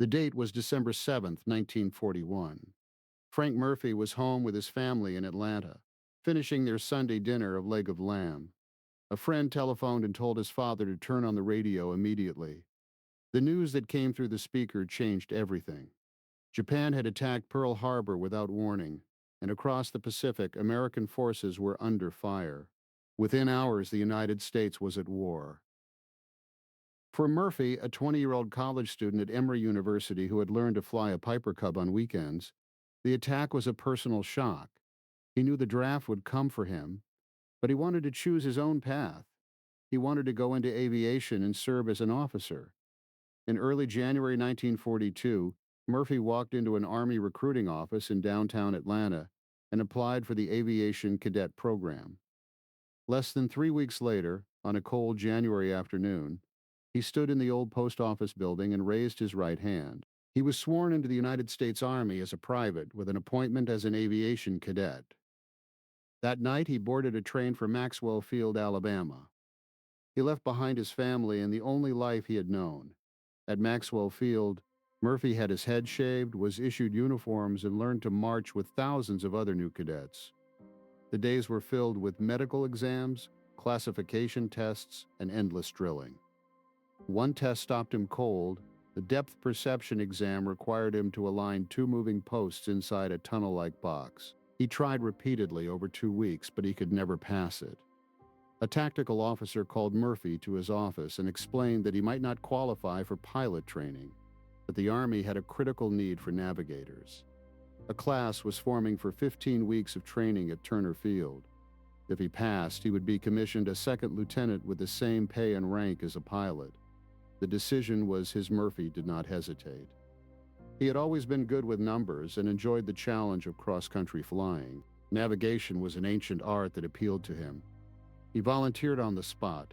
The date was December 7th, 1941. Frank Murphy was home with his family in Atlanta, finishing their Sunday dinner of leg of lamb. A friend telephoned and told his father to turn on the radio immediately. The news that came through the speaker changed everything. Japan had attacked Pearl Harbor without warning, and across the Pacific, American forces were under fire. Within hours, the United States was at war. For Murphy, a 20-year-old college student at Emory University who had learned to fly a Piper Cub on weekends, the attack was a personal shock. He knew the draft would come for him, but he wanted to choose his own path. He wanted to go into aviation and serve as an officer. In early January 1942, Murphy walked into an Army recruiting office in downtown Atlanta and applied for the aviation cadet program. Less than 3 weeks later, on a cold January afternoon, he stood in the old post office building and raised his right hand. He was sworn into the United States Army as a private with an appointment as an aviation cadet. That night, he boarded a train for Maxwell Field, Alabama. He left behind his family and the only life he had known. At Maxwell Field, Murphy had his head shaved, was issued uniforms, and learned to march with thousands of other new cadets. The days were filled with medical exams, classification tests, and endless drilling. One test stopped him cold. The depth perception exam required him to align two moving posts inside a tunnel-like box. He tried repeatedly over 2 weeks, but he could never pass it. A tactical officer called Murphy to his office and explained that he might not qualify for pilot training, but the Army had a critical need for navigators. A class was forming for 15 weeks of training at Turner Field. If he passed, he would be commissioned a second lieutenant with the same pay and rank as a pilot. The decision was his. Murphy did not hesitate. He had always been good with numbers and enjoyed the challenge of cross-country flying. Navigation was an ancient art that appealed to him. He volunteered on the spot.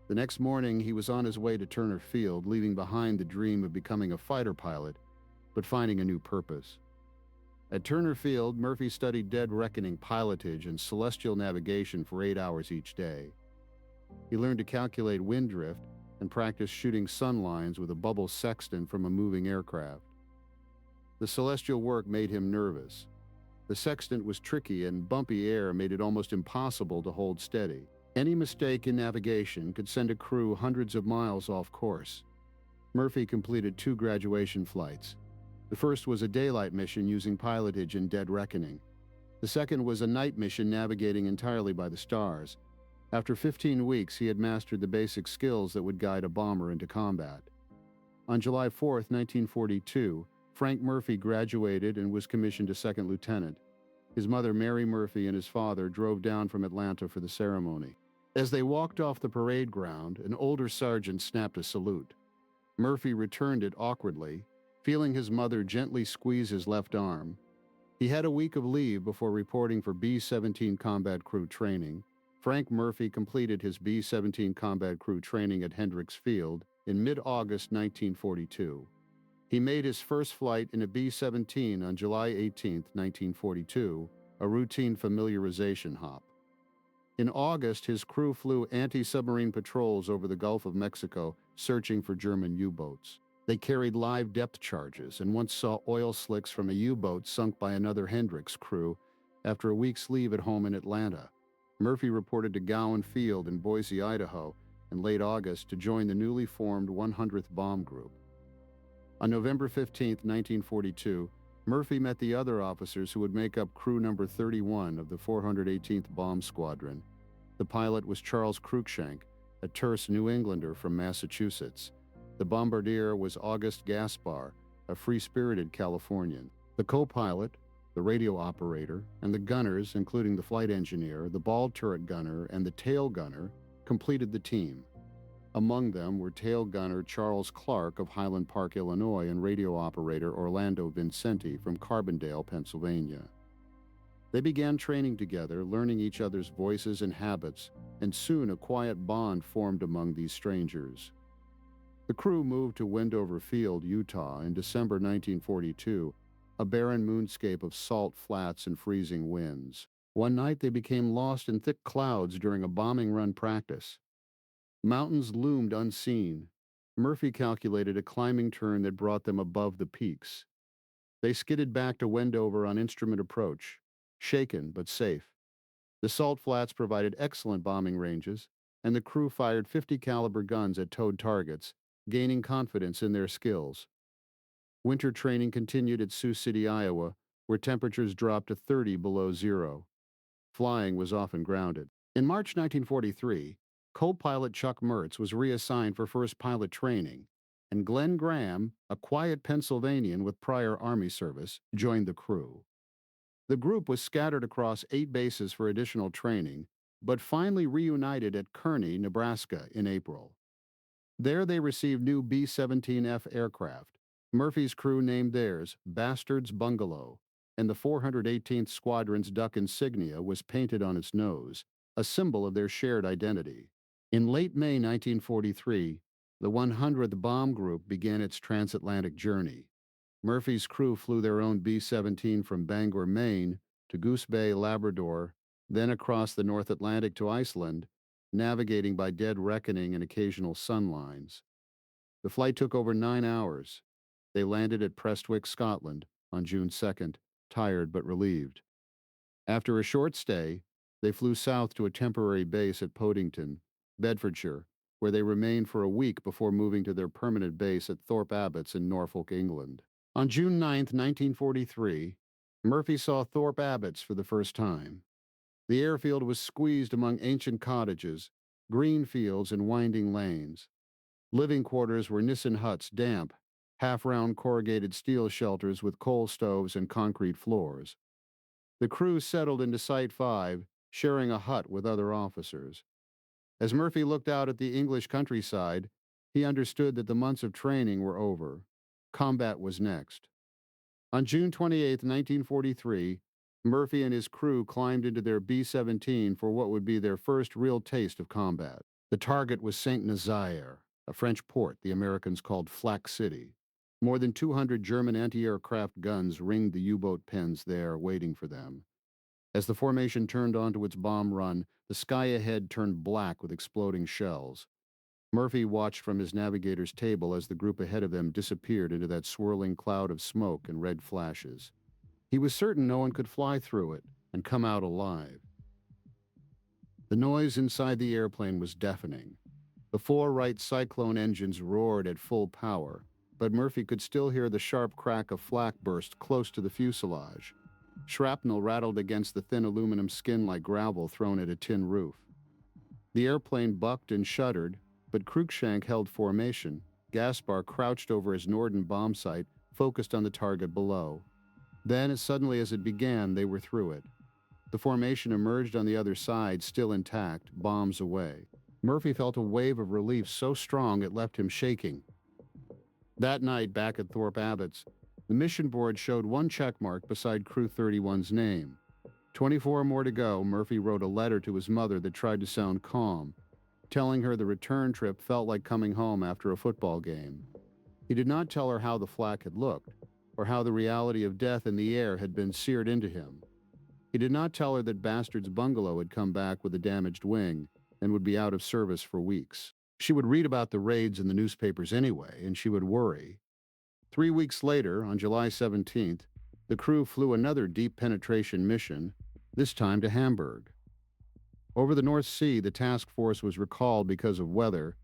The next morning, he was on his way to Turner Field, leaving behind the dream of becoming a fighter pilot, but finding a new purpose. At Turner Field, Murphy studied dead reckoning pilotage and celestial navigation for 8 hours each day. He learned to calculate wind drift and practiced shooting sun lines with a bubble sextant from a moving aircraft. The celestial work made him nervous. The sextant was tricky and bumpy air made it almost impossible to hold steady. Any mistake in navigation could send a crew hundreds of miles off course. Murphy completed 2 graduation flights. The first was a daylight mission using pilotage and dead reckoning. The second was a night mission navigating entirely by the stars. After 15 weeks, he had mastered the basic skills that would guide a bomber into combat. On July 4, 1942, Frank Murphy graduated and was commissioned a second lieutenant. His mother, Mary Murphy, and his father drove down from Atlanta for the ceremony. As they walked off the parade ground, an older sergeant snapped a salute. Murphy returned it awkwardly, feeling his mother gently squeeze his left arm. He had a week of leave before reporting for B-17 combat crew training. Frank Murphy completed his B-17 combat crew training at Hendricks Field in mid-August 1942. He made his first flight in a B-17 on July 18, 1942, a routine familiarization hop. In August, his crew flew anti-submarine patrols over the Gulf of Mexico, searching for German U-boats. They carried live depth charges and once saw oil slicks from a U-boat sunk by another Hendricks crew after a week's leave at home in Atlanta. Murphy reported to Gowan Field in Boise, Idaho, in late August to join the newly formed 100th Bomb Group. On November 15, 1942, Murphy met the other officers who would make up crew number 31 of the 418th Bomb Squadron. The pilot was Charles Cruikshank, a terse New Englander from Massachusetts. The bombardier was August Gaspar, a free-spirited Californian. The co-pilot, the radio operator, and the gunners, including the flight engineer, the ball turret gunner, and the tail gunner, completed the team. Among them were tail gunner Charles Clark of Highland Park, Illinois, and radio operator Orlando Vincenti from Carbondale, Pennsylvania. They began training together, learning each other's voices and habits, and soon a quiet bond formed among these strangers. The crew moved to Wendover Field, Utah, in December 1942, a barren moonscape of salt flats and freezing winds. One night they became lost in thick clouds during a bombing run practice. Mountains loomed unseen. Murphy calculated a climbing turn that brought them above the peaks. They skidded back to Wendover on instrument approach, shaken but safe. The salt flats provided excellent bombing ranges, and the crew fired 50 caliber guns at towed targets, gaining confidence in their skills. Winter training continued at Sioux City, Iowa, where temperatures dropped to 30 below zero. Flying was often grounded. In March 1943, co-pilot Chuck Mertz was reassigned for first pilot training, and Glenn Graham, a quiet Pennsylvanian with prior Army service, joined the crew. The group was scattered across 8 bases for additional training, but finally reunited at Kearney, Nebraska in April. There they received new B-17F aircraft. Murphy's crew named theirs Bastard's Bungalow, and the 418th Squadron's duck insignia was painted on its nose, a symbol of their shared identity. In late May 1943, the 100th Bomb Group began its transatlantic journey. Murphy's crew flew their own B-17 from Bangor, Maine, to Goose Bay, Labrador, then across the North Atlantic to Iceland, navigating by dead reckoning and occasional sun lines. The flight took over 9 hours. They landed at Prestwick, Scotland, on June 2nd, tired but relieved. After a short stay, they flew south to a temporary base at Podington, Bedfordshire, where they remained for a week before moving to their permanent base at Thorpe Abbotts in Norfolk, England. On June 9, 1943, Murphy saw Thorpe Abbotts for the first time. The airfield was squeezed among ancient cottages, green fields, and winding lanes. Living quarters were Nissen huts, damp, half-round corrugated steel shelters with coal stoves and concrete floors. The crew settled into Site 5, sharing a hut with other officers. As Murphy looked out at the English countryside, he understood that the months of training were over. Combat was next. On June 28, 1943, Murphy and his crew climbed into their B-17 for what would be their first real taste of combat. The target was St. Nazaire, a French port the Americans called Flak City. More than 200 German anti-aircraft guns ringed the U-boat pens there, waiting for them. As the formation turned onto its bomb run, the sky ahead turned black with exploding shells. Murphy watched from his navigator's table as the group ahead of them disappeared into that swirling cloud of smoke and red flashes. He was certain no one could fly through it and come out alive. The noise inside the airplane was deafening. The 4 Wright Cyclone engines roared at full power, but Murphy could still hear the sharp crack of flak burst close to the fuselage. Shrapnel rattled against the thin aluminum skin like gravel thrown at a tin roof. The airplane bucked and shuddered, but Cruikshank held formation. Gaspar crouched over his Norden bomb sight, focused on the target below. Then, as suddenly as it began, they were through it. The formation emerged on the other side, still intact, bombs away. Murphy felt a wave of relief so strong it left him shaking. That night, back at Thorpe Abbotts, the mission board showed 1 checkmark beside Crew 31's name. 24 more to go, Murphy wrote a letter to his mother that tried to sound calm, telling her the return trip felt like coming home after a football game. He did not tell her how the flak had looked, or how the reality of death in the air had been seared into him. He did not tell her that Bastard's Bungalow had come back with a damaged wing and would be out of service for weeks. She would read about the raids in the newspapers anyway, and she would worry. 3 weeks later, on July 17th, the crew flew another deep penetration mission, this time to Hamburg. Over the North Sea, the task force was recalled because of weather,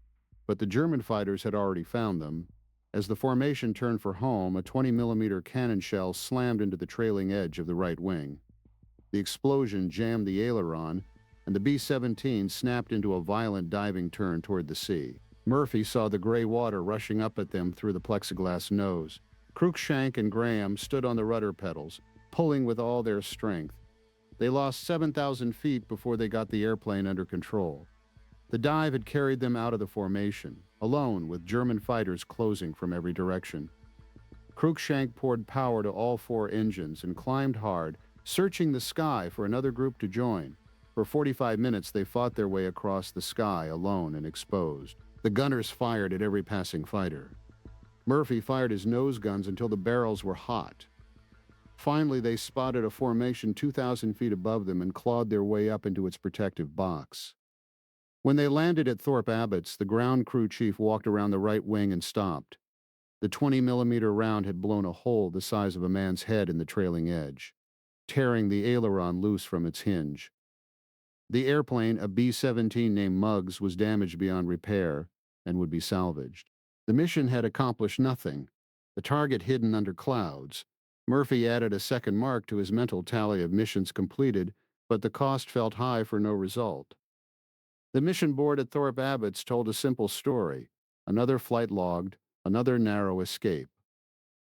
but the German fighters had already found them. As the formation turned for home, a 20-millimeter cannon shell slammed into the trailing edge of the right wing. The explosion jammed the aileron, and the B-17 snapped into a violent diving turn toward the sea. Murphy saw the gray water rushing up at them through the plexiglass nose. Cruikshank and Graham stood on the rudder pedals, pulling with all their strength. They lost 7,000 feet before they got the airplane under control. The dive had carried them out of the formation, alone with German fighters closing from every direction. Cruikshank poured power to all 4 engines and climbed hard, searching the sky for another group to join. For 45 minutes they fought their way across the sky alone and exposed. The gunners fired at every passing fighter. Murphy fired his nose guns until the barrels were hot. Finally, they spotted a formation 2,000 feet above them and clawed their way up into its protective box. When they landed at Thorpe Abbotts, the ground crew chief walked around the right wing and stopped. The 20-millimeter round had blown a hole the size of a man's head in the trailing edge, tearing the aileron loose from its hinge. The airplane, a B-17 named Muggs, was damaged beyond repair and would be salvaged. The mission had accomplished nothing. The target hidden under clouds. Murphy added a second mark to his mental tally of missions completed, but the cost felt high for no result. The mission board at Thorpe Abbotts told a simple story. Another flight logged, another narrow escape.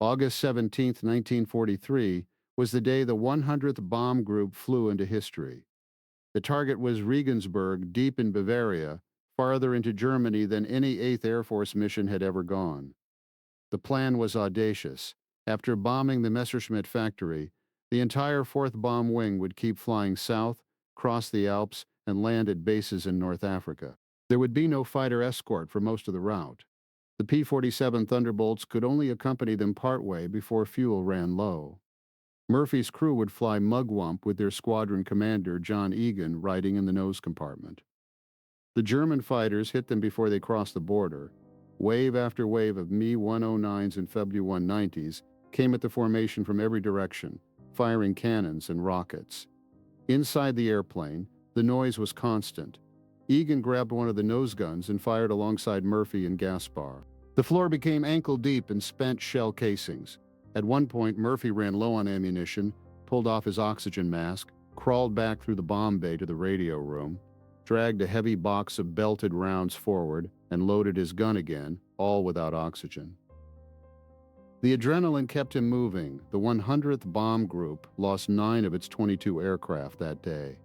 August 17, 1943, was the day the 100th Bomb Group flew into history. The target was Regensburg, deep in Bavaria, farther into Germany than any 8th Air Force mission had ever gone. The plan was audacious. After bombing the Messerschmitt factory, the entire 4th Bomb Wing would keep flying south, cross the Alps, and land at bases in North Africa. There would be no fighter escort for most of the route. The P-47 Thunderbolts could only accompany them partway before fuel ran low. Murphy's crew would fly mugwump with their squadron commander, John Egan, riding in the nose compartment. The German fighters hit them before they crossed the border. Wave after wave of Me-109s and Feb-190s came at the formation from every direction, firing cannons and rockets. Inside the airplane, the noise was constant. Egan grabbed one of the nose guns and fired alongside Murphy and Gaspar. The floor became ankle-deep in spent shell casings. At one point, Murphy ran low on ammunition, pulled off his oxygen mask, crawled back through the bomb bay to the radio room, dragged a heavy box of belted rounds forward, and loaded his gun again, all without oxygen. The adrenaline kept him moving. The 100th Bomb Group lost 9 of its 22 aircraft that day.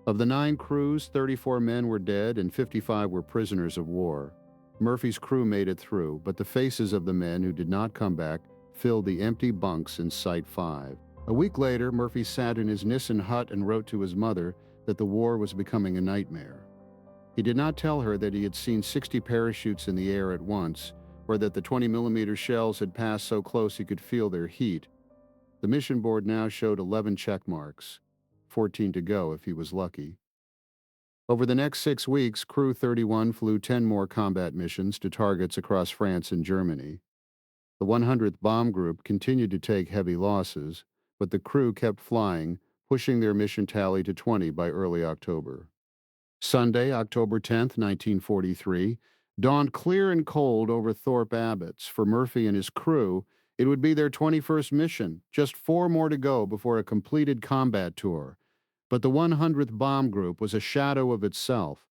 Of the 9 crews, 34 men were dead and 55 were prisoners of war. Murphy's crew made it through, but the faces of the men who did not come back filled the empty bunks in Site 5. A week later, Murphy sat in his Nissen hut and wrote to his mother that the war was becoming a nightmare. He did not tell her that he had seen 60 parachutes in the air at once, or that the 20-millimeter shells had passed so close he could feel their heat. The mission board now showed 11 check marks, 14 to go if he was lucky. Over the next 6 weeks, Crew 31 flew 10 more combat missions to targets across France and Germany. The 100th Bomb Group continued to take heavy losses, but the crew kept flying, pushing their mission tally to 20 by early October. Sunday, October 10th, 1943, dawned clear and cold over Thorpe Abbotts. For Murphy and his crew, it would be their 21st mission, just 4 more to go before a completed combat tour. But the 100th Bomb Group was a shadow of itself.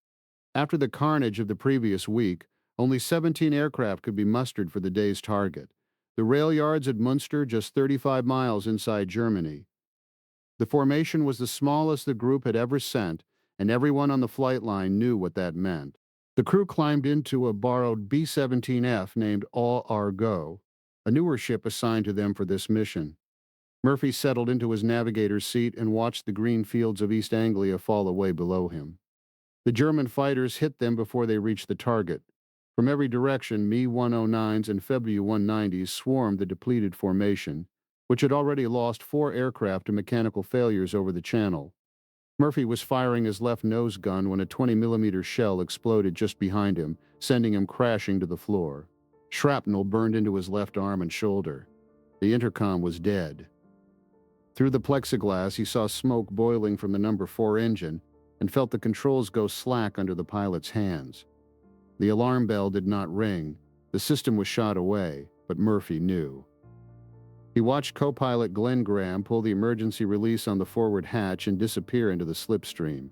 After the carnage of the previous week, only 17 aircraft could be mustered for the day's target. The rail yards at Munster, just 35 miles inside Germany. The formation was the smallest the group had ever sent, and everyone on the flight line knew what that meant. The crew climbed into a borrowed B-17F named All Argo, a newer ship assigned to them for this mission. Murphy settled into his navigator's seat and watched the green fields of East Anglia fall away below him. The German fighters hit them before they reached the target. From every direction, Me-109s and Feb-190s swarmed the depleted formation, which had already lost 4 aircraft to mechanical failures over the channel. Murphy was firing his left nose gun when a 20-millimeter shell exploded just behind him, sending him crashing to the floor. Shrapnel burned into his left arm and shoulder. The intercom was dead. Through the plexiglass, he saw smoke boiling from the number 4 engine and felt the controls go slack under the pilot's hands. The alarm bell did not ring. The system was shot away, but Murphy knew. He watched co-pilot Glenn Graham pull the emergency release on the forward hatch and disappear into the slipstream.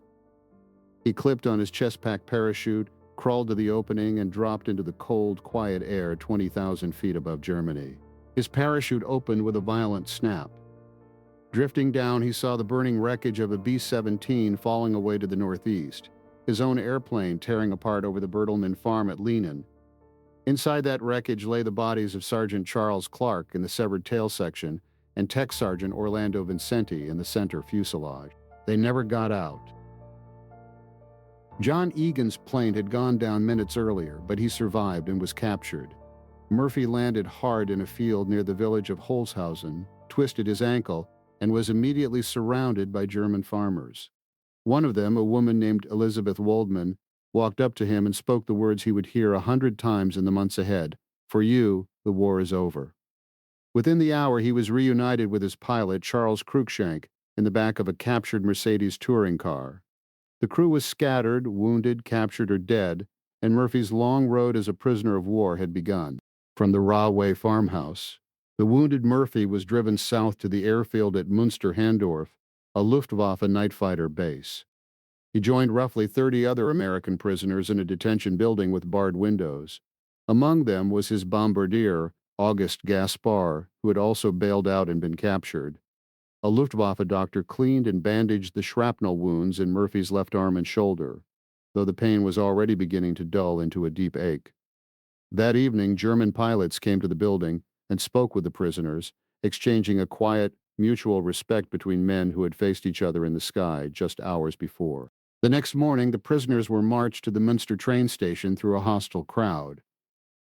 He clipped on his chest-pack parachute, crawled to the opening, and dropped into the cold, quiet air 20,000 feet above Germany. His parachute opened with a violent snap. Drifting down, he saw the burning wreckage of a B-17 falling away to the northeast, his own airplane tearing apart over the Bertelmann farm at Leenen. Inside that wreckage lay the bodies of Sergeant Charles Clark in the severed tail section and Tech Sergeant Orlando Vincenti in the center fuselage. They never got out. John Egan's plane had gone down minutes earlier, but he survived and was captured. Murphy landed hard in a field near the village of Holzhausen, twisted his ankle, and was immediately surrounded by German farmers. One of them, a woman named Elizabeth Waldman, walked up to him and spoke the words he would hear 100 times in the months ahead. For you, the war is over. Within the hour, he was reunited with his pilot, Charles Cruikshank, in the back of a captured Mercedes touring car. The crew was scattered, wounded, captured, or dead, and Murphy's long road as a prisoner of war had begun. From the Rahway farmhouse, the wounded Murphy was driven south to the airfield at Münster-Handorf, a Luftwaffe night fighter base. He joined roughly 30 other American prisoners in a detention building with barred windows. Among them was his bombardier, August Gaspar, who had also bailed out and been captured. A Luftwaffe doctor cleaned and bandaged the shrapnel wounds in Murphy's left arm and shoulder, though the pain was already beginning to dull into a deep ache. That evening, German pilots came to the building and spoke with the prisoners, exchanging a quiet, mutual respect between men who had faced each other in the sky just hours before. The next morning, the prisoners were marched to the Münster train station through a hostile crowd.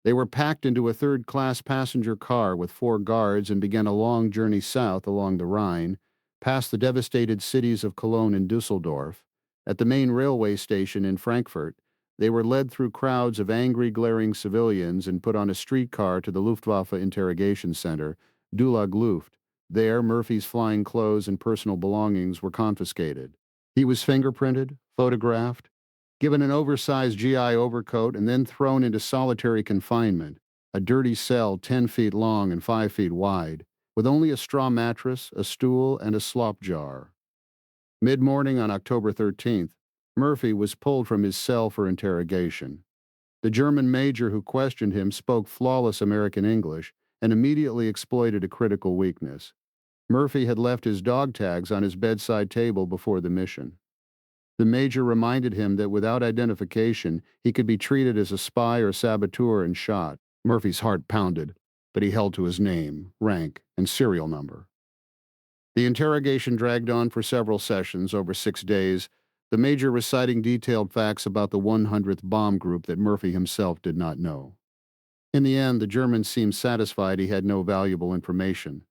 They were packed into a third-class passenger car with 4 guards and began a long journey south along the Rhine, past the devastated cities of Cologne and Dusseldorf. At the main railway station in Frankfurt, they were led through crowds of angry, glaring civilians and put on a streetcar to the Luftwaffe interrogation center, Dulag Luft. There, Murphy's flying clothes and personal belongings were confiscated. He was fingerprinted, photographed, given an oversized GI overcoat, and then thrown into solitary confinement, a dirty cell 10 feet long and 5 feet wide, with only a straw mattress, a stool, and a slop jar. Mid-morning on October 13th, Murphy was pulled from his cell for interrogation. The German major who questioned him spoke flawless American English and immediately exploited a critical weakness. Murphy had left his dog tags on his bedside table before the mission. The major reminded him that without identification, he could be treated as a spy or saboteur and shot. Murphy's heart pounded, but he held to his name, rank, and serial number. The interrogation dragged on for several sessions over 6 days, the major reciting detailed facts about the 100th bomb group that Murphy himself did not know. In the end, the Germans seemed satisfied he had no valuable information,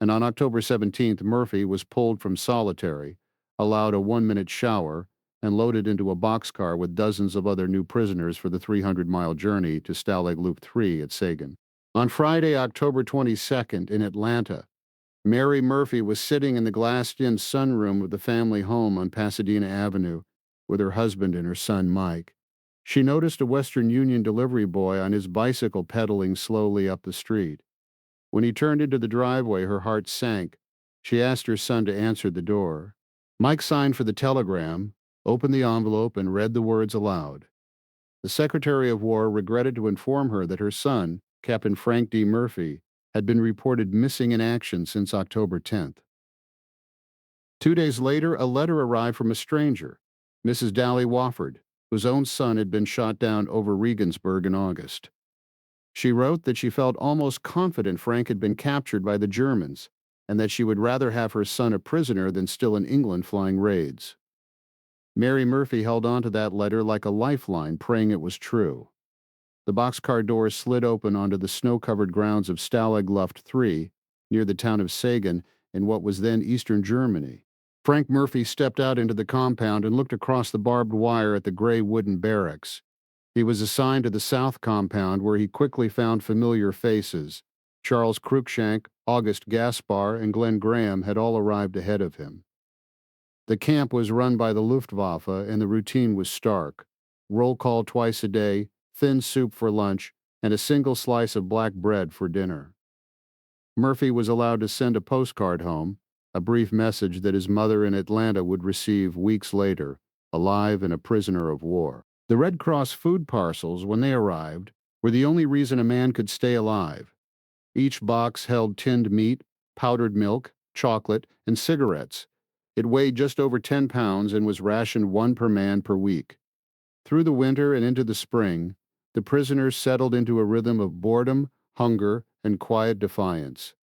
and on October 17th, Murphy was pulled from solitary, allowed a 1-minute shower, and loaded into a boxcar with dozens of other new prisoners for the 300-mile journey to Stalag Loop 3 at Sagan. On Friday, October 22nd, in Atlanta, Mary Murphy was sitting in the glassed-in sunroom of the family home on Pasadena Avenue with her husband and her son Mike. She noticed a Western Union delivery boy on his bicycle pedaling slowly up the street. When he turned into the driveway, her heart sank. She asked her son to answer the door. Mike signed for the telegram, opened the envelope, and read the words aloud. The Secretary of War regretted to inform her that her son, Captain Frank D. Murphy, had been reported missing in action since October 10th. 2 days later, a letter arrived from a stranger, Mrs. Dally Wofford, whose own son had been shot down over Regensburg in August. She wrote that she felt almost confident Frank had been captured by the Germans, and that she would rather have her son a prisoner than still in England flying raids. Mary Murphy held on to that letter like a lifeline, praying it was true. The boxcar doors slid open onto the snow-covered grounds of Stalag Luft 3, near the town of Sagan, in what was then eastern Germany. Frank Murphy stepped out into the compound and looked across the barbed wire at the gray wooden barracks. He was assigned to the south compound, where he quickly found familiar faces. Charles Cruikshank, August Gaspar, and Glenn Graham had all arrived ahead of him. The camp was run by the Luftwaffe, and the routine was stark. Roll call twice a day, thin soup for lunch, and a single slice of black bread for dinner. Murphy was allowed to send a postcard home, a brief message that his mother in Atlanta would receive weeks later, alive and a prisoner of war. The Red Cross food parcels, when they arrived, were the only reason a man could stay alive. Each box held tinned meat, powdered milk, chocolate, and cigarettes. It weighed just over 10 pounds and was rationed 1 per man per week. Through the winter and into the spring, the prisoners settled into a rhythm of boredom, hunger, and quiet defiance.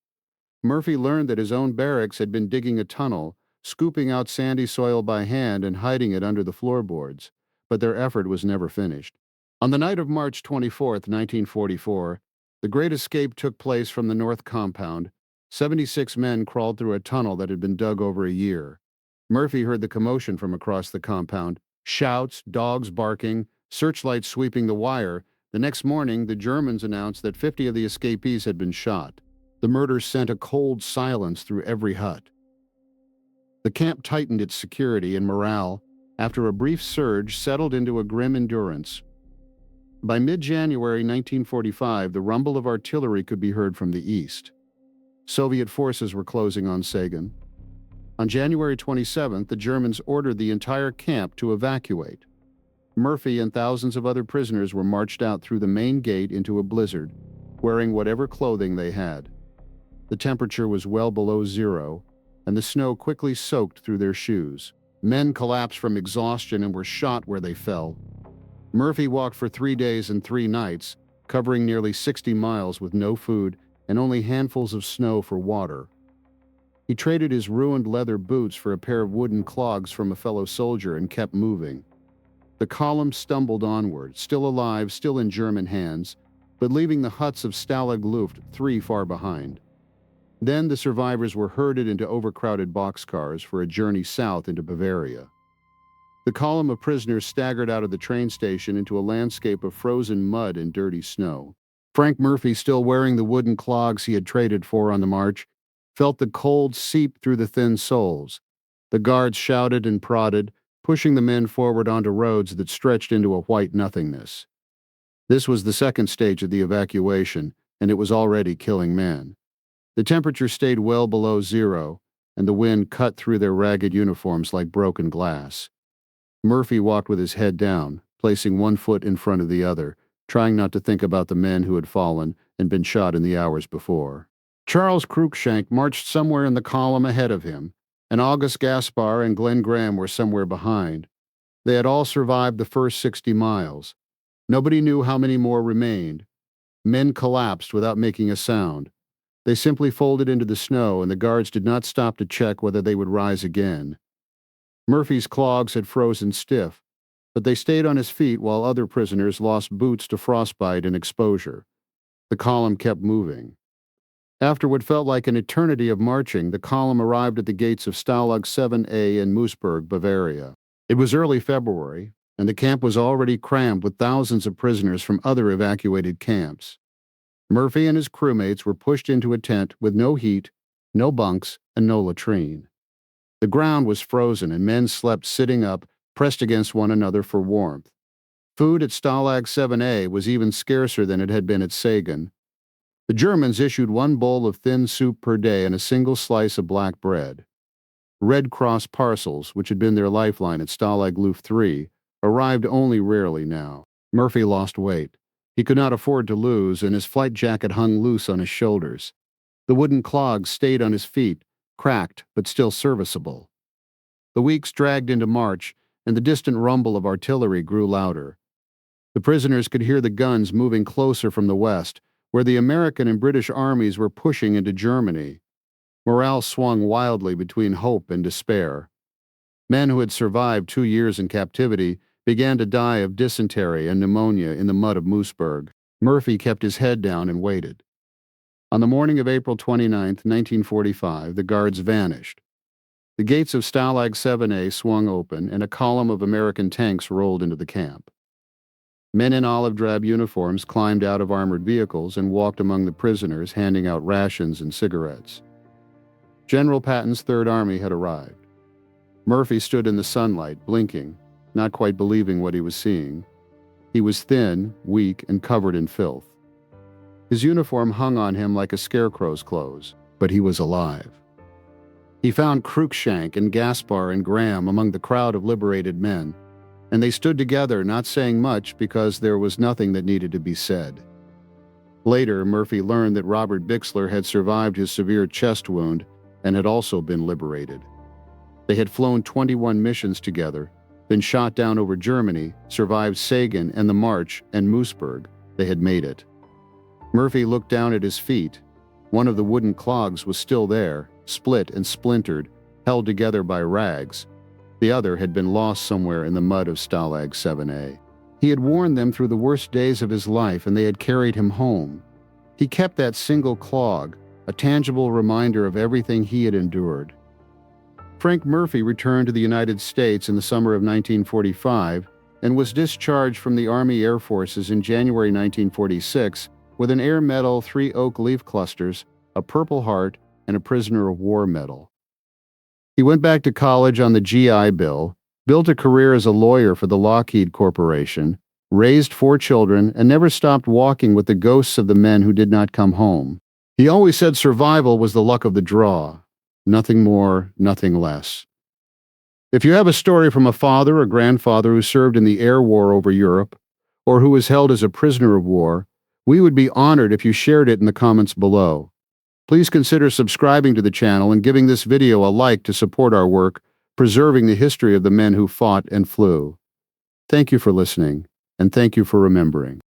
Murphy learned that his own barracks had been digging a tunnel, scooping out sandy soil by hand and hiding it under the floorboards, but their effort was never finished. On the night of March 24th, 1944, the Great Escape took place from the North Compound. 76 men crawled through a tunnel that had been dug over a year. Murphy heard the commotion from across the compound, shouts, dogs barking, searchlights sweeping the wire. The next morning, the Germans announced that 50 of the escapees had been shot. The murders sent a cold silence through every hut. The camp tightened its security and morale after a brief surge settled into a grim endurance. By mid-January 1945, the rumble of artillery could be heard from the east. Soviet forces were closing on Sagan. On January 27th, the Germans ordered the entire camp to evacuate. Murphy and thousands of other prisoners were marched out through the main gate into a blizzard, wearing whatever clothing they had. The temperature was well below zero, and the snow quickly soaked through their shoes. Men collapsed from exhaustion and were shot where they fell. Murphy walked for 3 days and 3 nights, covering nearly 60 miles with no food and only handfuls of snow for water. He traded his ruined leather boots for a pair of wooden clogs from a fellow soldier and kept moving. The column stumbled onward, still alive, still in German hands, but leaving the huts of Stalag Luft 3 far behind. Then the survivors were herded into overcrowded boxcars for a journey south into Bavaria. The column of prisoners staggered out of the train station into a landscape of frozen mud and dirty snow. Frank Murphy, still wearing the wooden clogs he had traded for on the march, felt the cold seep through the thin soles. The guards shouted and prodded, pushing the men forward onto roads that stretched into a white nothingness. This was the second stage of the evacuation, and it was already killing men. The temperature stayed well below zero, and the wind cut through their ragged uniforms like broken glass. Murphy walked with his head down, placing one foot in front of the other, trying not to think about the men who had fallen and been shot in the hours before. Charles Cruikshank marched somewhere in the column ahead of him, and August Gaspar and Glenn Graham were somewhere behind. They had all survived the first 60 miles. Nobody knew how many more remained. Men collapsed without making a sound. They simply folded into the snow, and the guards did not stop to check whether they would rise again. Murphy's clogs had frozen stiff, but they stayed on his feet while other prisoners lost boots to frostbite and exposure. The column kept moving. After what felt like an eternity of marching, the column arrived at the gates of Stalag 7A in Moosburg, Bavaria. It was early February, and the camp was already crammed with thousands of prisoners from other evacuated camps. Murphy and his crewmates were pushed into a tent with no heat, no bunks, and no latrine. The ground was frozen, and men slept sitting up, pressed against one another for warmth. Food at Stalag 7A was even scarcer than it had been at Sagan. The Germans issued one bowl of thin soup per day and a single slice of black bread. Red Cross parcels, which had been their lifeline at Stalag Luft 3, arrived only rarely now. Murphy lost weight. He could not afford to lose, and his flight jacket hung loose on his shoulders. The wooden clogs stayed on his feet, cracked but still serviceable. The weeks dragged into March, and the distant rumble of artillery grew louder. The prisoners could hear the guns moving closer from the west, where the American and British armies were pushing into Germany. Morale swung wildly between hope and despair. Men who had survived 2 years in captivity began to die of dysentery and pneumonia in the mud of Moosburg. Murphy kept his head down and waited. On the morning of April 29, 1945, the guards vanished. The gates of Stalag 7A swung open, and a column of American tanks rolled into the camp. Men in olive drab uniforms climbed out of armored vehicles and walked among the prisoners, handing out rations and cigarettes. General Patton's Third Army had arrived. Murphy stood in the sunlight, blinking, not quite believing what he was seeing. He was thin, weak, and covered in filth. His uniform hung on him like a scarecrow's clothes, but he was alive. He found Cruikshank and Gaspar and Graham among the crowd of liberated men, and they stood together, not saying much because there was nothing that needed to be said. Later, Murphy learned that Robert Bixler had survived his severe chest wound and had also been liberated. They had flown 21 missions together, been shot down over Germany, survived Sagan and the March and Moosburg. They had made it. Murphy looked down at his feet. One of the wooden clogs was still there, split and splintered, held together by rags. The other had been lost somewhere in the mud of Stalag 7A. He had worn them through the worst days of his life, and they had carried him home. He kept that single clog, a tangible reminder of everything he had endured. Frank Murphy returned to the United States in the summer of 1945 and was discharged from the Army Air Forces in January 1946 with an Air Medal, 3 Oak Leaf Clusters, a Purple Heart, and a Prisoner of War Medal. He went back to college on the GI Bill, built a career as a lawyer for the Lockheed Corporation, raised 4 children, and never stopped walking with the ghosts of the men who did not come home. He always said survival was the luck of the draw. Nothing more, nothing less. If you have a story from a father or grandfather who served in the air war over Europe, or who was held as a prisoner of war, we would be honored if you shared it in the comments below. Please consider subscribing to the channel and giving this video a like to support our work, preserving the history of the men who fought and flew. Thank you for listening, and thank you for remembering.